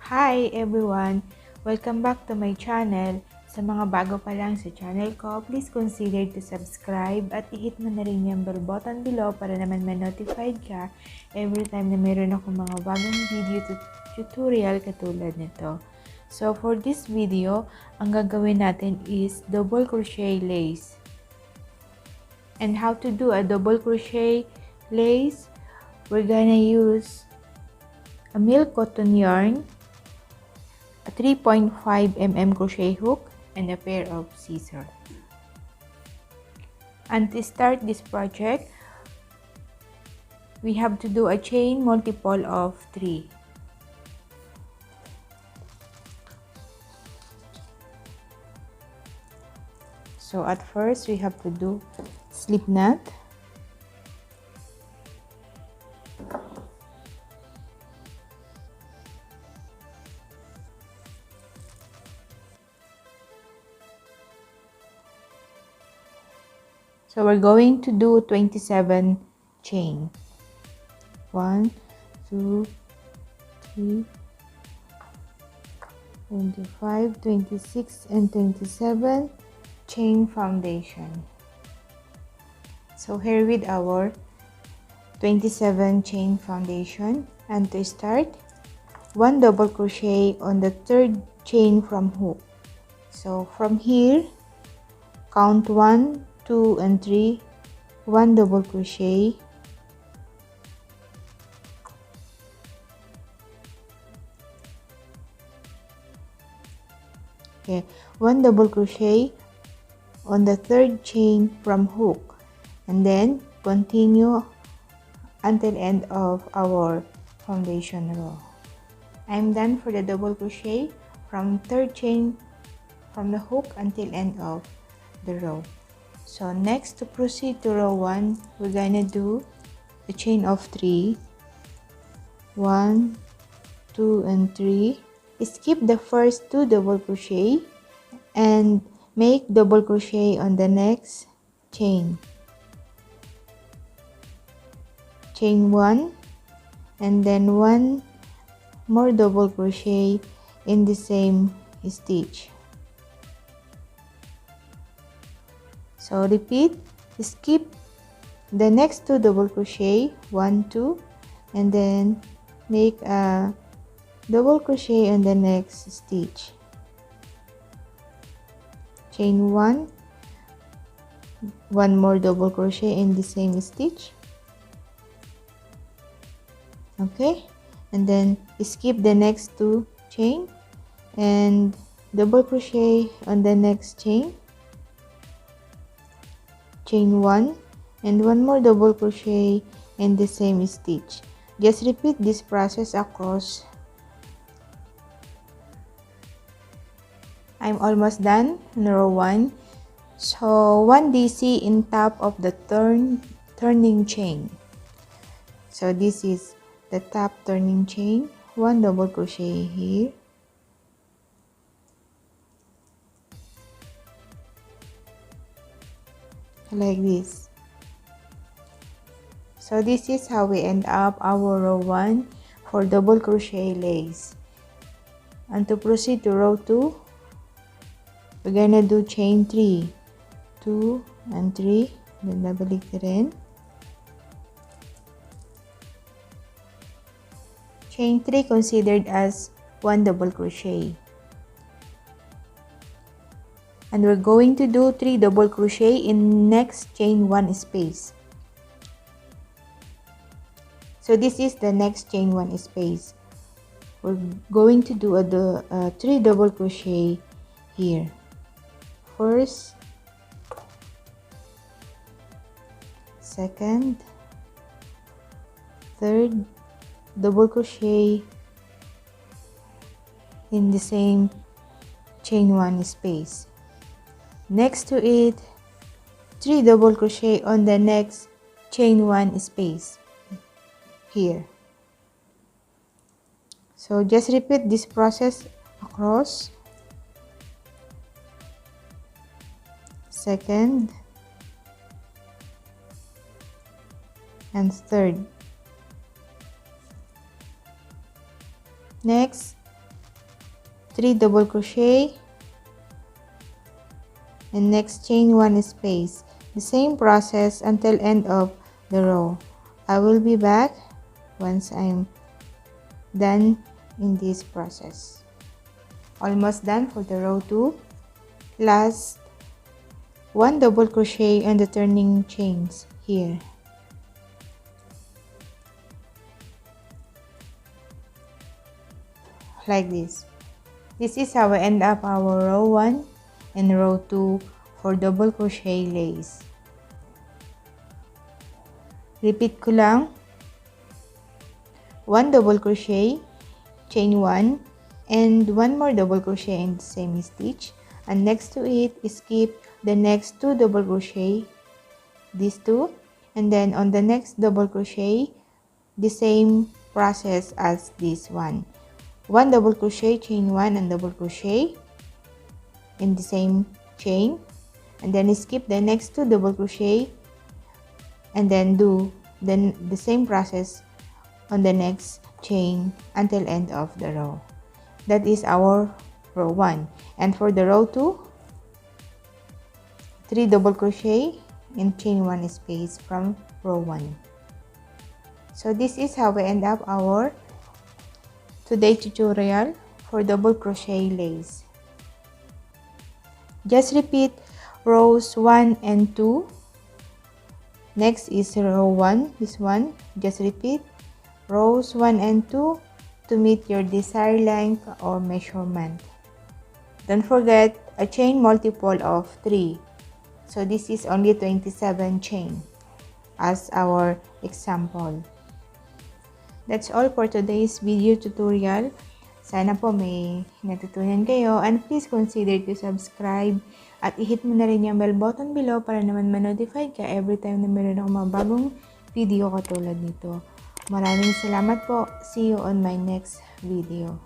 Hi everyone! Welcome back to my channel. Sa mga bago pa lang sa channel ko, please consider to subscribe at i-hit mo na rin yung bell button below para naman ma-notified ka every time na mayroon ako mga bagong video tutorial katulad nito. So for this video, ang gagawin natin is double crochet lace. And how to do a double crochet lace, we're gonna use a milk cotton yarn, a 3.5 mm crochet hook, and a pair of scissors. And to start this project, we have to do a chain multiple of 3. So at first, we have to do slip knot. So we're going to do 27 chain. 1, 2, 3, 25, 26, and 27 chain foundation. So here with our 27 chain foundation, and to start, 1 double crochet on the 3rd chain from hook. So from here, count 1, 2, and 3, 1 double crochet, okay, 1 double crochet on the 3rd chain from hook, and then continue until end of our foundation row. I'm done for the double crochet from 3rd chain from the hook until end of the row. So next, to proceed to row 1, we're gonna do a chain of 3, 1, 2, and 3. Skip the first 2 double crochet and make double crochet on the next chain. Chain 1, and then 1 more double crochet in the same stitch. So repeat, skip the next 2 double crochet, 1, 2, and then make a double crochet on the next stitch. Chain 1, 1 more double crochet in the same stitch. Okay, and then skip the next 2 chain and double crochet on the next chain. Chain 1 and 1 more double crochet in the same stitch. Just repeat this process across. I'm almost done in row 1. So 1 DC in top of the turning chain. So this is the top turning chain. 1 double crochet here. Like this. So this is how we end up our row 1 for double crochet lace. And to proceed to row 2, we're gonna do chain 3, 2 and 3, then babalik rin. Chain 3 considered as 1 double crochet. And we're going to do 3 double crochet in next chain 1 space. So this is the next chain 1 space. We're going to do 3 double crochet here. First, second, third double crochet in the same chain 1 space. Next to it, 3 double crochet on the next chain 1 space here. So just repeat this process across. Second and third. Next, 3 double crochet, and next chain 1 space. The same process until end of the row. I will be back once I'm done in this process. Almost done for the row 2. Last 1 double crochet on the turning chains here. Like this. This is how we end up our row 1 and row 2 for double crochet lace. Repeat ko lang. 1 double crochet, chain 1, and 1 more double crochet in the same stitch, and next to it, skip the next 2 double crochet, these 2, and then on the next double crochet, the same process as this one. 1 double crochet, chain 1, and double crochet in the same chain, and then skip the next 2 double crochet, and then do the same process on the next chain until end of the row. That is our row 1. And for the row 2, 3 double crochet and chain 1 space from row 1. So this is how we end up our today tutorial for double crochet lace. Just repeat rows 1 and 2. Next is row 1, this one. Just repeat rows 1 and 2 to meet your desired length or measurement. Don't forget a chain multiple of 3. So this is only 27 chain as our example. That's all for today's video tutorial. Sana po may natutunan kayo, and please consider to subscribe at i-hit mo na rin yung bell button below para naman ma-notify ka every time na meron akong mga bagong video katulad nito. Maraming salamat po. See you on my next video.